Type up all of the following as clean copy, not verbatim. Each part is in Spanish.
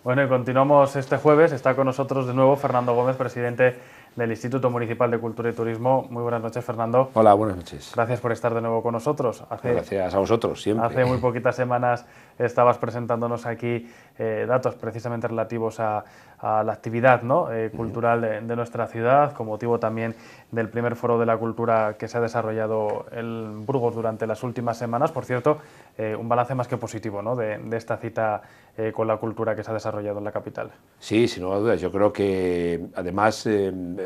Bueno, y continuamos este jueves. Está con nosotros de nuevo Fernando Gómez, presidente del Instituto Municipal de Cultura y Turismo. Muy buenas noches, Fernando. Hola, buenas noches. Gracias por estar de nuevo con nosotros. Gracias a vosotros, siempre. Hace muy poquitas semanas estabas presentándonos aquí datos precisamente relativos a la actividad, ¿no? Cultural de nuestra ciudad, con motivo también del primer foro de la cultura que se ha desarrollado en Burgos durante las últimas semanas. Por cierto, un balance más que positivo, ¿no? de esta cita con la cultura que se ha desarrollado en la capital. Sí, sin lugar a dudas. Yo creo que además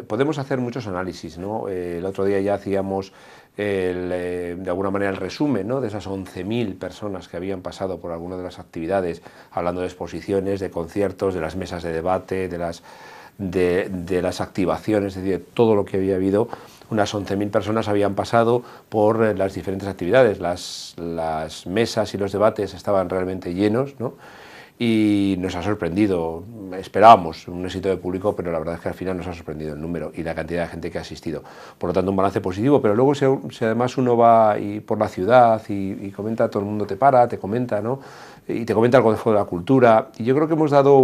podemos hacer muchos análisis, ¿no? El otro día ya hacíamos de alguna manera el resumen, ¿no? De esas 11.000 personas que habían pasado por alguna de las actividades, hablando de exposiciones, de conciertos, de las mesas de debate, de las activaciones, es decir, todo lo que había habido. Unas 11.000 personas habían pasado por las diferentes actividades. Las mesas y los debates estaban realmente llenos, ¿no? Y nos ha sorprendido, esperábamos un éxito de público, pero la verdad es que al final nos ha sorprendido el número y la cantidad de gente que ha asistido. Por lo tanto, un balance positivo, pero luego si además uno va por la ciudad y comenta, todo el mundo te para, te comenta, ¿no? Y te comenta el Consejo de la Cultura, y yo creo que hemos dado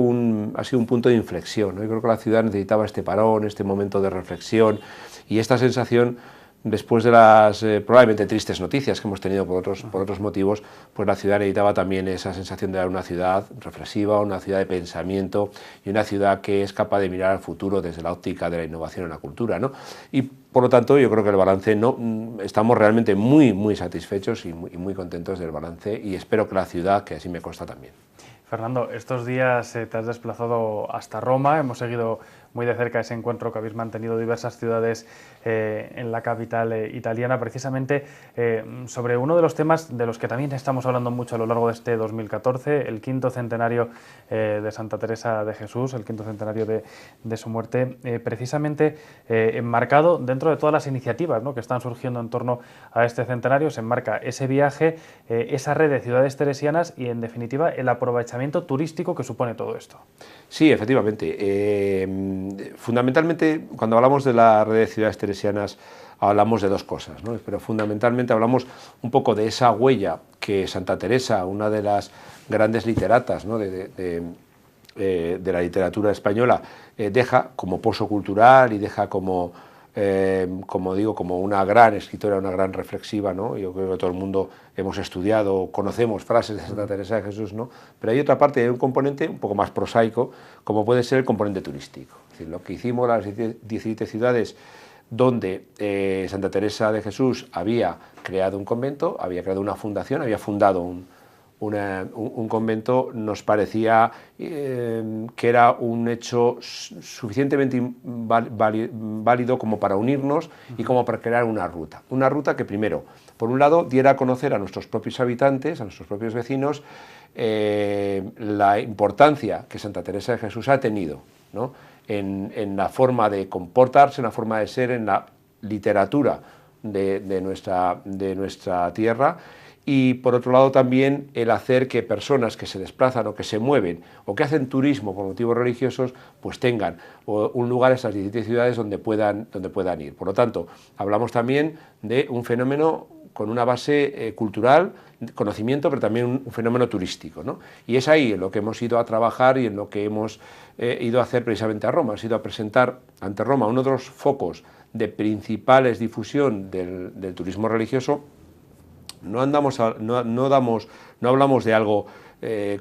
ha sido un punto de inflexión, ¿no? Yo creo que la ciudad necesitaba este parón, este momento de reflexión y esta sensación. Después de las probablemente tristes noticias que hemos tenido por otros motivos, pues la ciudad necesitaba también esa sensación de una ciudad reflexiva, una ciudad de pensamiento y una ciudad que es capaz de mirar al futuro desde la óptica de la innovación en la cultura, ¿no? Y por lo tanto yo creo que el balance, estamos realmente muy satisfechos y muy contentos del balance, y espero que la ciudad, que así me consta también. Fernando, estos días te has desplazado hasta Roma, hemos seguido muy de cerca ese encuentro que habéis mantenido diversas ciudades en la capital italiana, precisamente sobre uno de los temas de los que también estamos hablando mucho a lo largo de este 2014, el quinto centenario de Santa Teresa de Jesús, el quinto centenario de su muerte, precisamente enmarcado dentro de todas las iniciativas, ¿no?, que están surgiendo en torno a este centenario. Se enmarca ese viaje, esa red de ciudades teresianas y, en definitiva, el aprovechamiento turístico que supone todo esto. Sí, efectivamente. Fundamentalmente, cuando hablamos de la red de ciudades teresianas, hablamos de dos cosas, ¿no? Pero fundamentalmente hablamos un poco de esa huella que Santa Teresa, una de las grandes literatas, ¿no?, de la literatura española, deja como pozo cultural y deja como digo, como una gran escritora, una gran reflexiva, ¿no? Yo creo que todo el mundo hemos estudiado, conocemos frases de Santa Teresa de Jesús, ¿no? Pero hay otra parte, hay un componente un poco más prosaico, como puede ser el componente turístico. Es decir, lo que hicimos las 17 ciudades donde Santa Teresa de Jesús había creado un convento, había creado una fundación, había fundado un convento, nos parecía que era un hecho suficientemente válido como para unirnos y como para crear una ruta que primero, por un lado, diera a conocer a nuestros propios habitantes, a nuestros propios vecinos, la importancia que Santa Teresa de Jesús ha tenido, ¿no?, en la forma de comportarse, en la forma de ser, en la literatura de nuestra tierra. Y por otro lado también el hacer que personas que se desplazan o que se mueven o que hacen turismo por motivos religiosos pues tengan un lugar en esas 17 ciudades donde puedan ir. Por lo tanto, hablamos también de un fenómeno con una base cultural, conocimiento, pero también un fenómeno turístico, ¿no? Y es ahí en lo que hemos ido a trabajar y en lo que hemos ido a hacer precisamente a Roma. Hemos ido a presentar ante Roma uno de los focos de principales difusión del turismo religioso. No hablamos de algo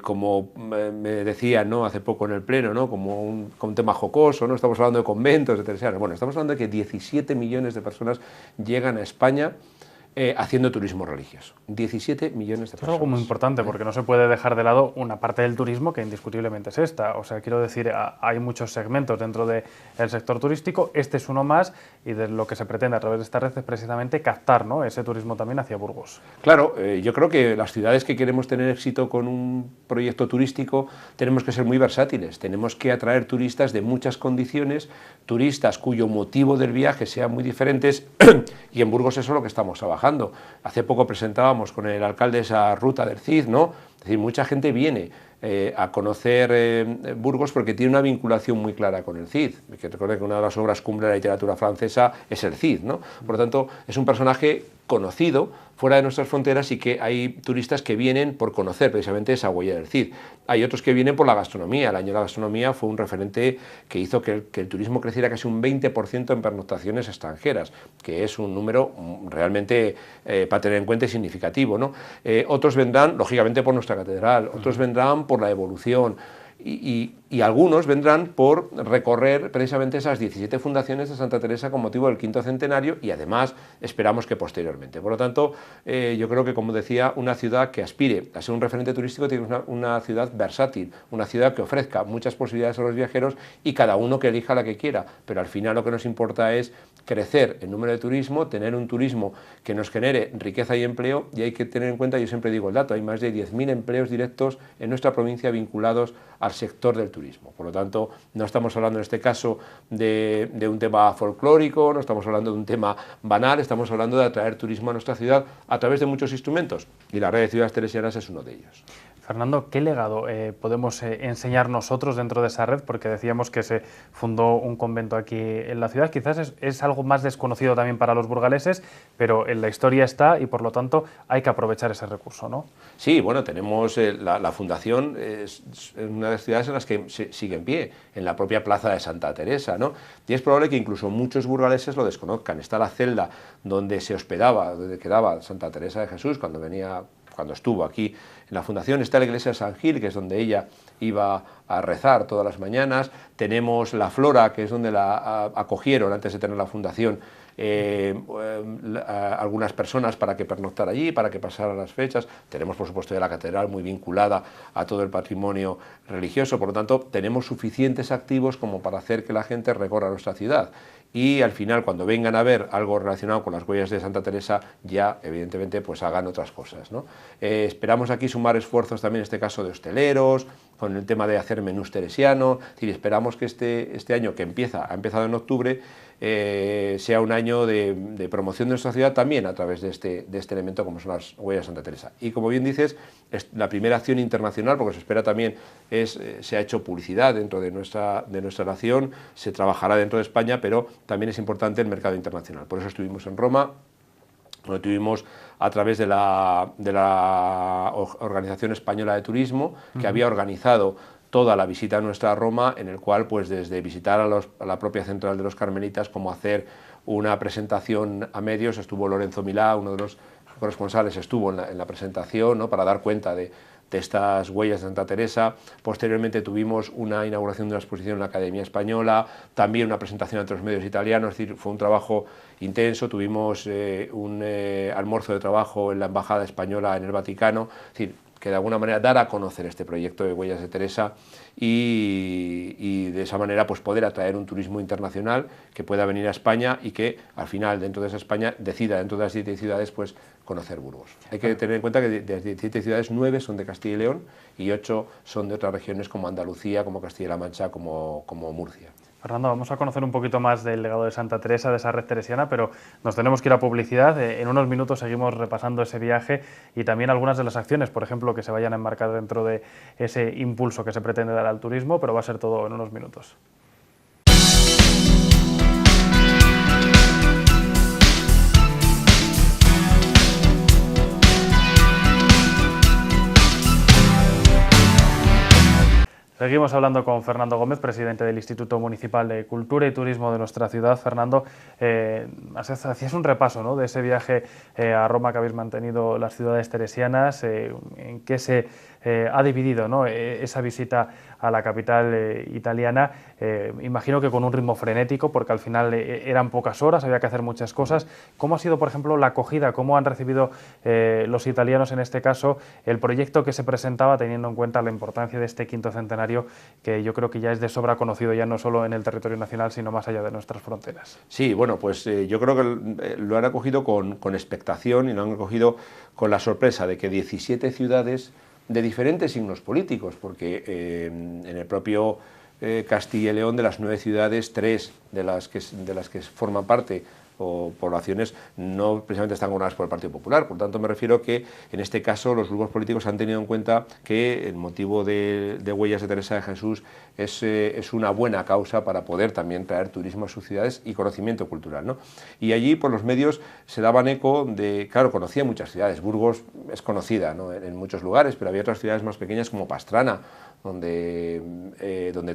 como me decían, ¿no?, hace poco en el Pleno, ¿no?, como un tema jocoso, ¿no? Estamos hablando de conventos, de teresianos. Bueno, estamos hablando de que 17 millones de personas llegan a España haciendo turismo religioso. 17 millones de personas. Es algo muy importante, porque no se puede dejar de lado una parte del turismo que indiscutiblemente es esta. O sea, quiero decir, hay muchos segmentos dentro del sector turístico, este es uno más, y de lo que se pretende a través de esta red es precisamente captar, ¿no?, ese turismo también hacia Burgos. Claro, yo creo que las ciudades que queremos tener éxito con un proyecto turístico tenemos que ser muy versátiles, tenemos que atraer turistas de muchas condiciones, turistas cuyo motivo del viaje sea muy diferentes, y en Burgos eso es lo que estamos trabajando. Hace poco presentábamos con el alcalde esa ruta del Cid, ¿no?, Es decir, mucha gente viene a conocer Burgos porque tiene una vinculación muy clara con el Cid. Que recuerde que una de las obras cumbre de la literatura francesa es el Cid, ¿no? Por lo tanto, es un personaje conocido fuera de nuestras fronteras y que hay turistas que vienen por conocer precisamente esa huella del Cid. Hay otros que vienen por la gastronomía. El año de la gastronomía fue un referente que hizo que el turismo creciera casi un 20% en pernoctaciones extranjeras, que es un número realmente para tener en cuenta y significativo, ¿no? Otros vendrán, lógicamente, por nuestra catedral, otros vendrán por la evolución, y algunos vendrán por recorrer precisamente esas 17 fundaciones de Santa Teresa con motivo del 5º centenario, y además esperamos que posteriormente. Por lo tanto, yo creo que, como decía, una ciudad que aspire a ser un referente turístico tiene una ciudad versátil, una ciudad que ofrezca muchas posibilidades a los viajeros y cada uno que elija la que quiera, pero al final lo que nos importa es crecer el número de turismo, tener un turismo que nos genere riqueza y empleo, y hay que tener en cuenta, yo siempre digo el dato, hay más de 10.000 empleos directos en nuestra provincia vinculados al sector del turismo. Por lo tanto, no estamos hablando en este caso de un tema folclórico, no estamos hablando de un tema banal, estamos hablando de atraer turismo a nuestra ciudad a través de muchos instrumentos, y la red de ciudades teresianas es uno de ellos. Fernando, ¿qué legado podemos enseñar nosotros dentro de esa red? Porque decíamos que se fundó un convento aquí en la ciudad. Quizás es algo más desconocido también para los burgaleses, pero en la historia está y por lo tanto hay que aprovechar ese recurso, ¿no? Sí, bueno, tenemos la fundación, es una de las ciudades en las que sigue en pie, en la propia plaza de Santa Teresa, ¿no? Y es probable que incluso muchos burgaleses lo desconozcan. Está la celda donde se hospedaba, donde quedaba Santa Teresa de Jesús cuando estuvo aquí en la fundación. Está la iglesia de San Gil, que es donde ella iba a rezar todas las mañanas. Tenemos la Flora, que es donde la acogieron antes de tener la fundación algunas personas para que pernoctara allí, para que pasaran las fechas. Tenemos, por supuesto, ya la catedral muy vinculada a todo el patrimonio religioso. Por lo tanto, tenemos suficientes activos como para hacer que la gente recorra nuestra ciudad. Y al final, cuando vengan a ver algo relacionado con las huellas de Santa Teresa, ya evidentemente pues hagan otras cosas, ¿no? Esperamos aquí sumar esfuerzos también en este caso de hosteleros, con el tema de hacer menús teresianos. Es decir, esperamos que este año que ha empezado en octubre, sea un año de promoción de nuestra ciudad también a través de este elemento como son las huellas de Santa Teresa. Y como bien dices, es la primera acción internacional, porque se espera también, se ha hecho publicidad dentro de nuestra nación, se trabajará dentro de España, pero también es importante el mercado internacional. Por eso estuvimos en Roma, donde tuvimos a través de la Organización Española de Turismo, que había organizado toda la visita nuestra a Roma, en el cual, pues desde visitar a la propia Central de los Carmelitas, como hacer una presentación a medios, estuvo Lorenzo Milá, uno de los corresponsales, estuvo en la presentación, ¿no?, para dar cuenta de estas huellas de Santa Teresa. Posteriormente tuvimos una inauguración de una exposición en la Academia Española, también una presentación ante los medios italianos. Es decir, fue un trabajo intenso. Tuvimos un almuerzo de trabajo en la Embajada Española en el Vaticano. Es decir, que de alguna manera dar a conocer este proyecto de Huellas de Teresa y de esa manera pues poder atraer un turismo internacional que pueda venir a España y que al final dentro de esa España decida dentro de las 17 ciudades pues conocer Burgos. Hay que tener en cuenta que de las 17 ciudades 9 son de Castilla y León y 8 son de otras regiones como Andalucía, como Castilla-La Mancha, como Murcia. Fernando, vamos a conocer un poquito más del legado de Santa Teresa, de esa red teresiana, pero nos tenemos que ir a publicidad. En unos minutos seguimos repasando ese viaje y también algunas de las acciones, por ejemplo, que se vayan a enmarcar dentro de ese impulso que se pretende dar al turismo, pero va a ser todo en unos minutos. Seguimos hablando con Fernando Gómez, presidente del Instituto Municipal de Cultura y Turismo de nuestra ciudad. Fernando, hacías un repaso, ¿no?, de ese viaje a Roma que habéis mantenido las ciudades teresianas, en qué se ha dividido, ¿no?, esa visita a la capital italiana. Imagino que con un ritmo frenético, porque al final eran pocas horas, había que hacer muchas cosas. ¿Cómo ha sido, por ejemplo, la acogida? ¿Cómo han recibido los italianos, en este caso, el proyecto que se presentaba, teniendo en cuenta la importancia de este 5º centenario, que yo creo que ya es de sobra conocido ya no solo en el territorio nacional, sino más allá de nuestras fronteras? Sí, bueno, pues yo creo que lo han acogido con expectación y lo han acogido con la sorpresa de que 17 ciudades de diferentes signos políticos, porque en el propio Castilla y León, de las 9 ciudades, 3 de las que forman parte o poblaciones no precisamente están gobernadas por el Partido Popular. Por lo tanto, me refiero que en este caso los grupos políticos han tenido en cuenta que el motivo de Huellas de Teresa de Jesús es una buena causa para poder también traer turismo a sus ciudades y conocimiento cultural, ¿no? Y allí, por los medios, se daban eco de, claro, conocía muchas ciudades. Burgos es conocida, ¿no?, en muchos lugares, pero había otras ciudades más pequeñas como Pastrana, donde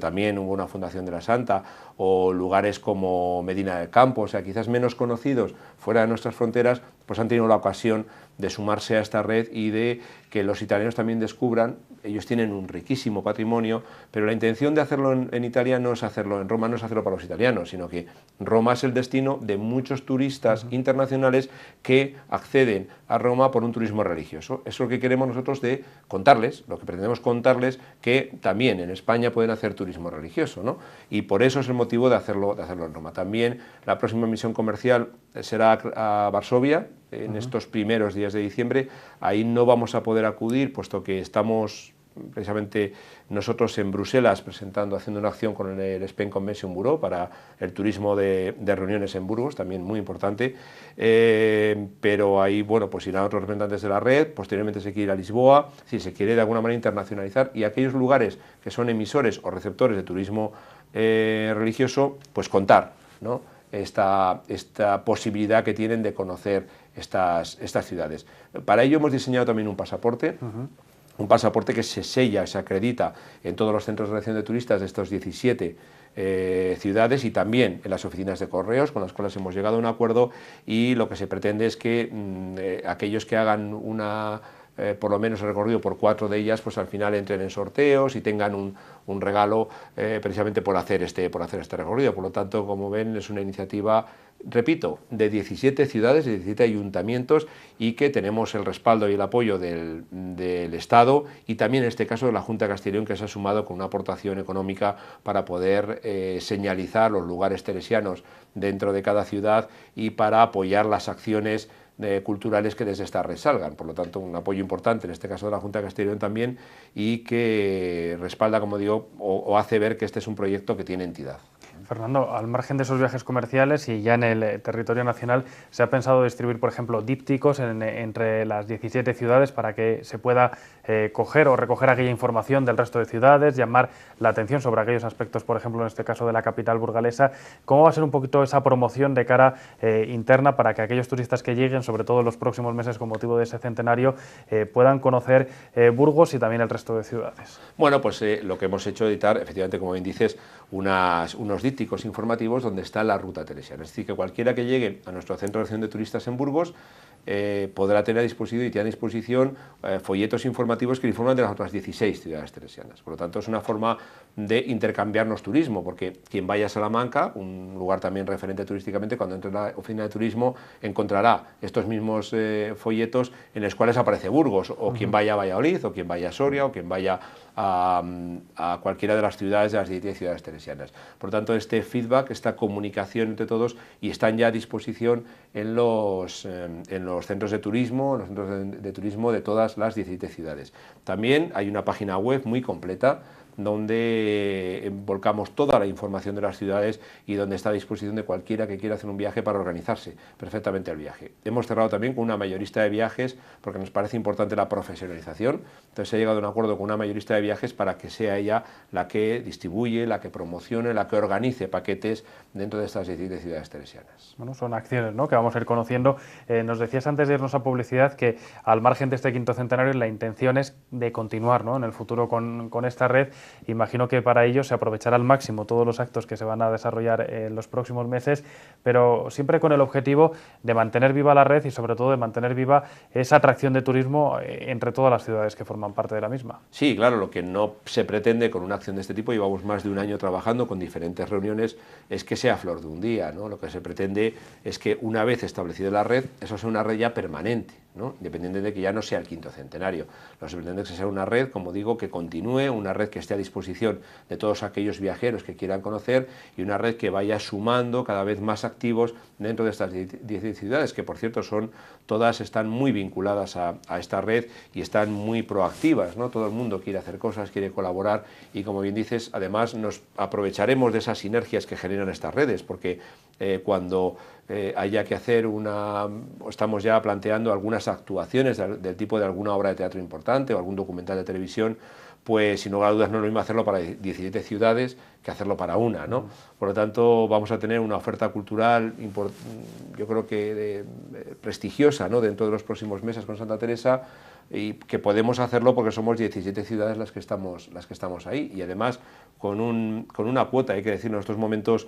también hubo una fundación de la Santa, o lugares como Medina del Campo, o sea, quizás menos conocidos fuera de nuestras fronteras, pues han tenido la ocasión de sumarse a esta red y de que los italianos también descubran. Ellos tienen un riquísimo patrimonio, pero la intención de hacerlo en Italia no es hacerlo en Roma, no es hacerlo para los italianos, sino que Roma es el destino de muchos turistas internacionales que acceden a Roma por un turismo religioso. Eso es lo que queremos nosotros de contarles, lo que pretendemos contarles, que también en España pueden hacer turismo religioso, ¿no? Y por eso es el motivo de hacerlo en Roma. También la próxima misión comercial será a Varsovia, en estos primeros días de diciembre. Ahí no vamos a poder acudir, puesto que estamos precisamente nosotros en Bruselas haciendo una acción con el Spain Convention Bureau para el turismo de reuniones en Burgos, también muy importante, pero ahí, bueno, pues irán otros representantes de la red. Posteriormente se quiere ir a Lisboa, si se quiere de alguna manera internacionalizar, y aquellos lugares que son emisores o receptores de turismo religioso, pues contar, ¿no?, esta posibilidad que tienen de conocer estas ciudades. Para ello hemos diseñado también un pasaporte, un pasaporte que se sella, se acredita en todos los centros de recepción de turistas de estos 17 ciudades, y también en las oficinas de correos, con las cuales hemos llegado a un acuerdo, y lo que se pretende es que aquellos que hagan por lo menos el recorrido por 4 de ellas, pues al final entren en sorteos y tengan un regalo precisamente por hacer este recorrido. Por lo tanto, como ven, es una iniciativa, repito, de 17 ciudades, de 17 ayuntamientos, y que tenemos el respaldo y el apoyo del Estado, y también en este caso de la Junta de Castilla y León, que se ha sumado con una aportación económica para poder señalizar los lugares teresianos dentro de cada ciudad y para apoyar las acciones culturales que desde esta red salgan. Por lo tanto, un apoyo importante, en este caso de la Junta de Castilla y León también, y que respalda, como digo, o hace ver que este es un proyecto que tiene entidad. Fernando, al margen de esos viajes comerciales y ya en el territorio nacional, ¿se ha pensado distribuir, por ejemplo, dípticos entre las 17 ciudades para que se pueda coger o recoger aquella información del resto de ciudades, llamar la atención sobre aquellos aspectos, por ejemplo, en este caso de la capital burgalesa? ¿Cómo va a ser un poquito esa promoción de cara interna para que aquellos turistas que lleguen, sobre todo en los próximos meses con motivo de ese centenario, puedan conocer Burgos y también el resto de ciudades? Bueno, pues lo que hemos hecho es editar, efectivamente, como bien dices, unos dípticos informativos donde está la ruta teresiana. Es decir, que cualquiera que llegue a nuestro centro de recepción de turistas en Burgos podrá tener a disposición y tiene a disposición folletos informativos que informan de las otras 16 ciudades teresianas. Por lo tanto, es una forma de intercambiarnos turismo, porque quien vaya a Salamanca, un lugar también referente turísticamente, cuando entre en la oficina de turismo encontrará estos mismos folletos en los cuales aparece Burgos, o quien vaya a Valladolid, o quien vaya a Soria, o quien vaya a cualquiera de las ciudades de las 17 ciudades teresianas. Por lo tanto, este feedback, esta comunicación entre todos, y están ya a disposición en los centros de turismo, de todas las 17 ciudades. También hay una página web muy completa donde volcamos toda la información de las ciudades y donde está a disposición de cualquiera que quiera hacer un viaje para organizarse perfectamente el viaje. Hemos cerrado también con una mayorista de viajes porque nos parece importante la profesionalización. Entonces se ha llegado a un acuerdo con una mayorista de viajes para que sea ella la que distribuye, la que promocione, la que organice paquetes dentro de estas 17 ciudades teresianas. Bueno, son acciones, ¿no?, que vamos a ir conociendo. Nos decías antes de irnos a publicidad que al margen de este quinto centenario la intención es de continuar, ¿no?, en el futuro con esta red. Imagino que para ello se aprovechará al máximo todos los actos que se van a desarrollar en los próximos meses, pero siempre con el objetivo de mantener viva la red y sobre todo de mantener viva esa atracción de turismo entre todas las ciudades que forman parte de la misma. Sí, claro, lo que no se pretende con una acción de este tipo, llevamos más de un año trabajando con diferentes reuniones, es que sea flor de un día, ¿no? Lo que se pretende es que una vez establecida la red, eso sea una red ya permanente. ¿no? Independiente de que ya no sea el quinto centenario. Lo que pretende es que sea una red, como digo, que continúe, una red que esté a disposición de todos aquellos viajeros que quieran conocer y una red que vaya sumando cada vez más activos dentro de estas 10 ciudades, que por cierto todas están muy vinculadas a esta red y están muy proactivas, ¿no? Todo el mundo quiere hacer cosas, quiere colaborar y, como bien dices, además nos aprovecharemos de esas sinergias que generan estas redes, porque cuando haya que hacer estamos ya planteando algunas actuaciones del tipo de alguna obra de teatro importante o algún documental de televisión, pues sin lugar a dudas no es lo mismo hacerlo para 17 ciudades que hacerlo para una, ¿no? Por lo tanto, vamos a tener una oferta cultural, yo creo que prestigiosa, ¿no? Dentro de los próximos meses con Santa Teresa, y que podemos hacerlo porque somos 17 ciudades las que estamos ahí, y además con una cuota, hay que decirlo, en estos momentos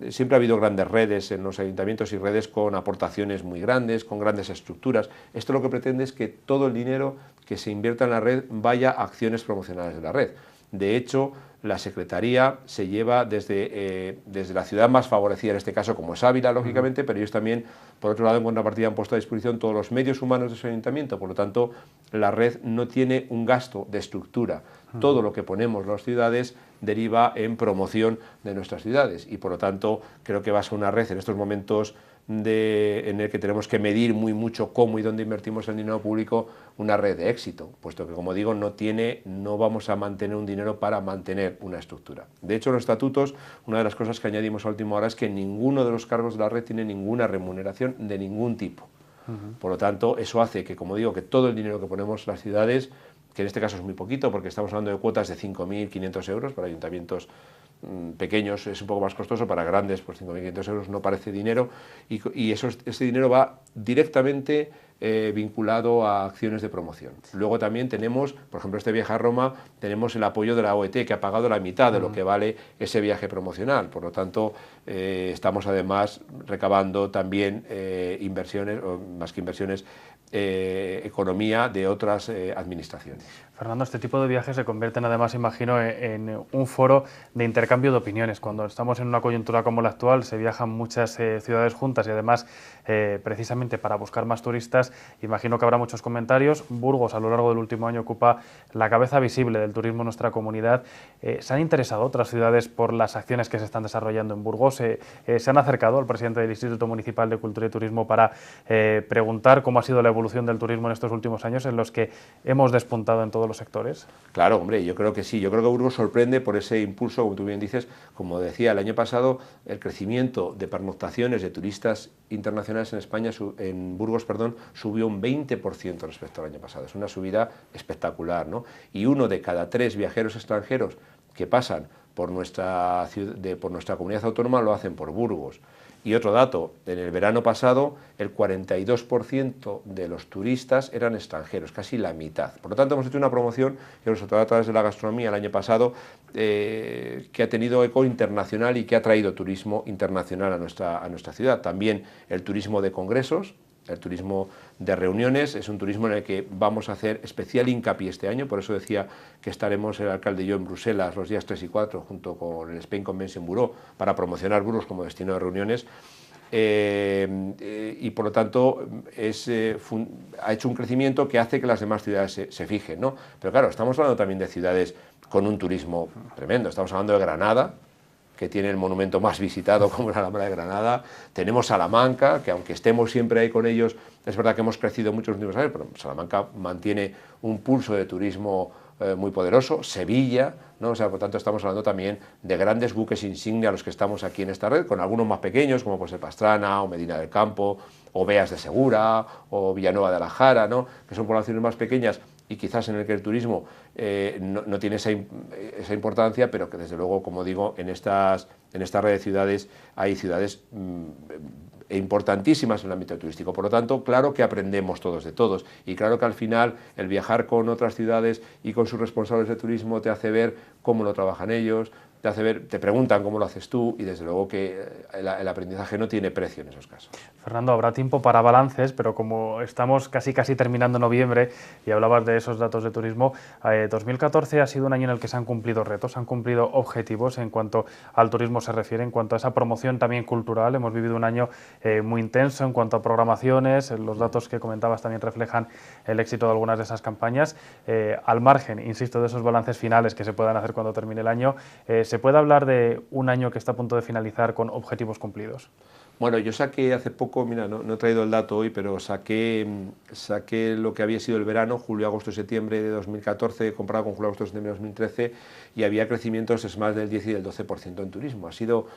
siempre ha habido grandes redes en los ayuntamientos y redes con aportaciones muy grandes, con grandes estructuras. Esto lo que pretende es que todo el dinero que se invierta en la red vaya a acciones promocionales de la red. De hecho, la Secretaría se lleva desde la ciudad más favorecida, en este caso como es Ávila, lógicamente, pero ellos también, por otro lado, en contrapartida han puesto a disposición todos los medios humanos de su ayuntamiento. Por lo tanto, la red no tiene un gasto de estructura. Todo lo que ponemos las ciudades deriva en promoción de nuestras ciudades y, por lo tanto, creo que va a ser una red en estos momentos en el que tenemos que medir muy mucho cómo y dónde invertimos el dinero público, una red de éxito, puesto que, como digo, no vamos a mantener un dinero para mantener una estructura. De hecho, en los estatutos, una de las cosas que añadimos a última hora es que ninguno de los cargos de la red tiene ninguna remuneración de ningún tipo. Por lo tanto, eso hace que, como digo, que todo el dinero que ponemos las ciudades, que en este caso es muy poquito, porque estamos hablando de cuotas de 5.500 euros para ayuntamientos pequeños, es un poco más costoso, para grandes pues 5.500 euros no parece dinero, y ese dinero va directamente vinculado a acciones de promoción. Luego también tenemos, por ejemplo, este viaje a Roma, tenemos el apoyo de la OET, que ha pagado la mitad de lo que vale ese viaje promocional. Por lo tanto, estamos además recabando también inversiones, o más que inversiones, economía de otras administraciones. Fernando, este tipo de viajes se convierten además, imagino, en un foro de intercambio de opiniones. Cuando estamos en una coyuntura como la actual, se viajan muchas ciudades juntas y además, precisamente para buscar más turistas, imagino que habrá muchos comentarios. Burgos, a lo largo del último año, ocupa la cabeza visible del turismo en nuestra comunidad. ¿Se han interesado otras ciudades por las acciones que se están desarrollando en Burgos? ¿Se han acercado al presidente del Instituto Municipal de Cultura y Turismo para preguntar cómo ha sido la evolución del turismo en estos últimos años en los que hemos despuntado en todos los sectores? Claro, hombre, yo creo que sí. Yo creo que Burgos sorprende por ese impulso, como tú bien dices. Como decía, el año pasado el crecimiento de pernoctaciones de turistas internacionales en España, en Burgos, subió un 20% respecto al año pasado. Es una subida espectacular, ¿no? Y 1 de cada 3 viajeros extranjeros que pasan por nuestra comunidad autónoma lo hacen por Burgos. Y otro dato, en el verano pasado el 42% de los turistas eran extranjeros, casi la mitad. Por lo tanto, hemos hecho una promoción, sobre todo a través de la gastronomía el año pasado, que ha tenido eco internacional y que ha traído turismo internacional a nuestra ciudad. También el turismo de congresos, el turismo de reuniones, es un turismo en el que vamos a hacer especial hincapié este año. Por eso decía que estaremos el alcalde y yo en Bruselas los días 3 y 4 junto con el Spain Convention Bureau para promocionar Burgos como destino de reuniones. Y por lo tanto ha hecho un crecimiento que hace que las demás ciudades se fijen, ¿no? Pero claro, estamos hablando también de ciudades con un turismo tremendo. Estamos hablando de Granada, que tiene el monumento más visitado como la Alhambra de Granada. Tenemos Salamanca, que aunque estemos siempre ahí con ellos, es verdad que hemos crecido mucho en los últimos años, pero Salamanca mantiene un pulso de turismo muy poderoso. Sevilla, ¿no? O sea, por tanto, estamos hablando también de grandes buques insignia a los que estamos aquí en esta red, con algunos más pequeños, como puede ser Pastrana, o Medina del Campo, o Beas de Segura, o Villanueva de la Jara, ¿no? Que son poblaciones más pequeñas y quizás en el que el turismo no tiene esa importancia, pero que desde luego, como digo, en esta red de ciudades hay ciudades importantísimas en el ámbito turístico. Por lo tanto, claro que aprendemos todos de todos, y claro que al final el viajar con otras ciudades y con sus responsables de turismo te hace ver cómo lo trabajan ellos, te preguntan cómo lo haces tú y desde luego que el aprendizaje no tiene precio en esos casos. Fernando, habrá tiempo para balances, pero como estamos casi terminando noviembre y hablabas de esos datos de turismo, 2014 ha sido un año en el que se han cumplido retos, se han cumplido objetivos en cuanto al turismo se refiere, en cuanto a esa promoción también cultural. Hemos vivido un año muy intenso en cuanto a programaciones, los datos que comentabas también reflejan el éxito de algunas de esas campañas. Al margen, insisto, de esos balances finales que se puedan hacer cuando termine el año, ¿se puede hablar de un año que está a punto de finalizar con objetivos cumplidos? Bueno, yo saqué hace poco, mira, no he traído el dato hoy, pero saqué lo que había sido el verano, julio, agosto, septiembre de 2014, comparado con julio, agosto, septiembre de 2013, y había crecimientos es más del 10 y del 12% en turismo. Ha sido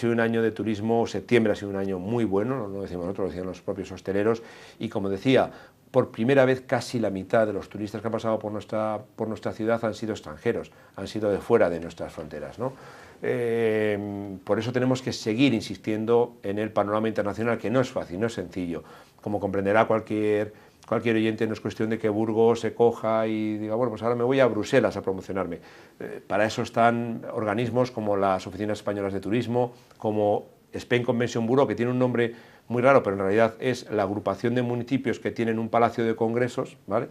un año de turismo, septiembre ha sido un año muy bueno, no lo decimos nosotros, lo decían los propios hosteleros, y como decía, por primera vez casi la mitad de los turistas que han pasado por nuestra ciudad han sido extranjeros, han sido de fuera de nuestras fronteras, ¿no? Por eso tenemos que seguir insistiendo en el panorama internacional, que no es fácil, no es sencillo. Como comprenderá cualquier oyente, no es cuestión de que Burgos se coja y diga, bueno, pues ahora me voy a Bruselas a promocionarme. Para eso están organismos como las Oficinas Españolas de Turismo, como Spain Convention Bureau, que tiene un nombre muy raro, pero en realidad es la agrupación de municipios que tienen un palacio de congresos, ¿vale?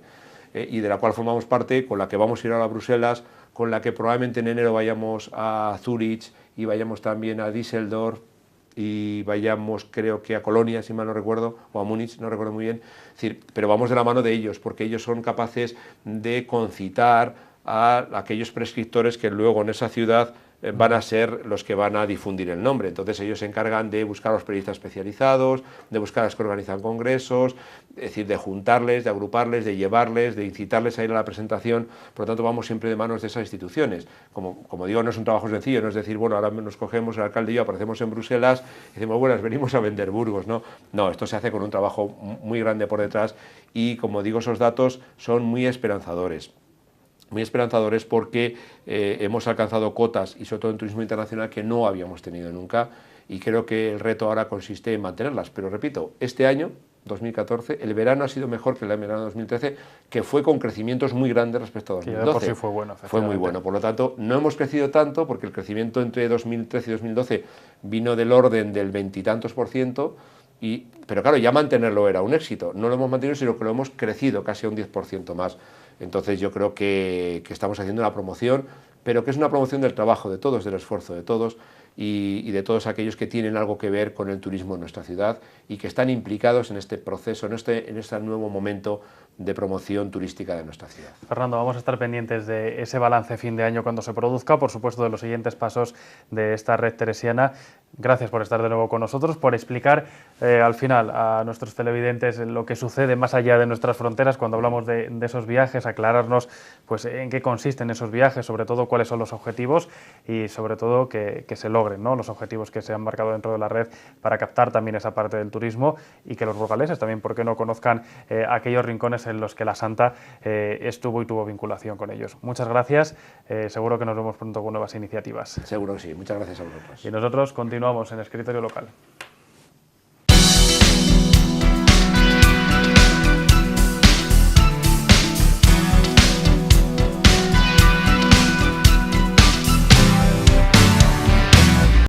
Y de la cual formamos parte, con la que vamos a ir ahora a Bruselas, con la que probablemente en enero vayamos a Zúrich y vayamos también a Düsseldorf y vayamos, creo que a Colonia, si mal no recuerdo, o a Múnich, no recuerdo muy bien. Es decir, pero vamos de la mano de ellos, porque ellos son capaces de concitar a aquellos prescriptores que luego en esa ciudad van a ser los que van a difundir el nombre. Entonces ellos se encargan de buscar a los periodistas especializados, de buscar a los que organizan congresos, es decir, de juntarles, de agruparles, de llevarles, de incitarles a ir a la presentación. Por lo tanto, vamos siempre de manos de esas instituciones. Como digo, no es un trabajo sencillo, no es decir, bueno, ahora nos cogemos, el alcalde y yo aparecemos en Bruselas y decimos, bueno, venimos a vender Burgos, ¿no? No, esto se hace con un trabajo muy grande por detrás y, como digo, esos datos son muy esperanzadores. Muy esperanzadores porque hemos alcanzado cotas, y sobre todo en turismo internacional, que no habíamos tenido nunca, y creo que el reto ahora consiste en mantenerlas. Pero repito, este año, 2014, el verano ha sido mejor que el verano de 2013, que fue con crecimientos muy grandes respecto a 2012. Por sí fue bueno, fue muy bueno, por lo tanto, no hemos crecido tanto, porque el crecimiento entre 2013 y 2012 vino del orden del 20 y tantos %, pero claro, ya mantenerlo era un éxito. No lo hemos mantenido, sino que lo hemos crecido casi a un 10% más. Entonces yo creo que estamos haciendo una promoción, pero que es una promoción del trabajo de todos, del esfuerzo de todos y de todos aquellos que tienen algo que ver con el turismo en nuestra ciudad y que están implicados en este proceso, en este nuevo momento de promoción turística de nuestra ciudad. Fernando, vamos a estar pendientes de ese balance fin de año cuando se produzca, por supuesto de los siguientes pasos de esta red teresiana. Gracias por estar de nuevo con nosotros, por explicar al final a nuestros televidentes lo que sucede más allá de nuestras fronteras cuando hablamos de esos viajes, aclararnos pues, en qué consisten esos viajes, sobre todo cuáles son los objetivos y sobre todo que se logren, ¿no?, los objetivos que se han marcado dentro de la red para captar también esa parte del turismo y que los burgaleses también, ¿por qué no?, conozcan aquellos rincones en los que la Santa estuvo y tuvo vinculación con ellos. Muchas gracias, seguro que nos vemos pronto con nuevas iniciativas. Seguro que sí, muchas gracias a vosotros. Y nosotros continuamos en Escritorio Local.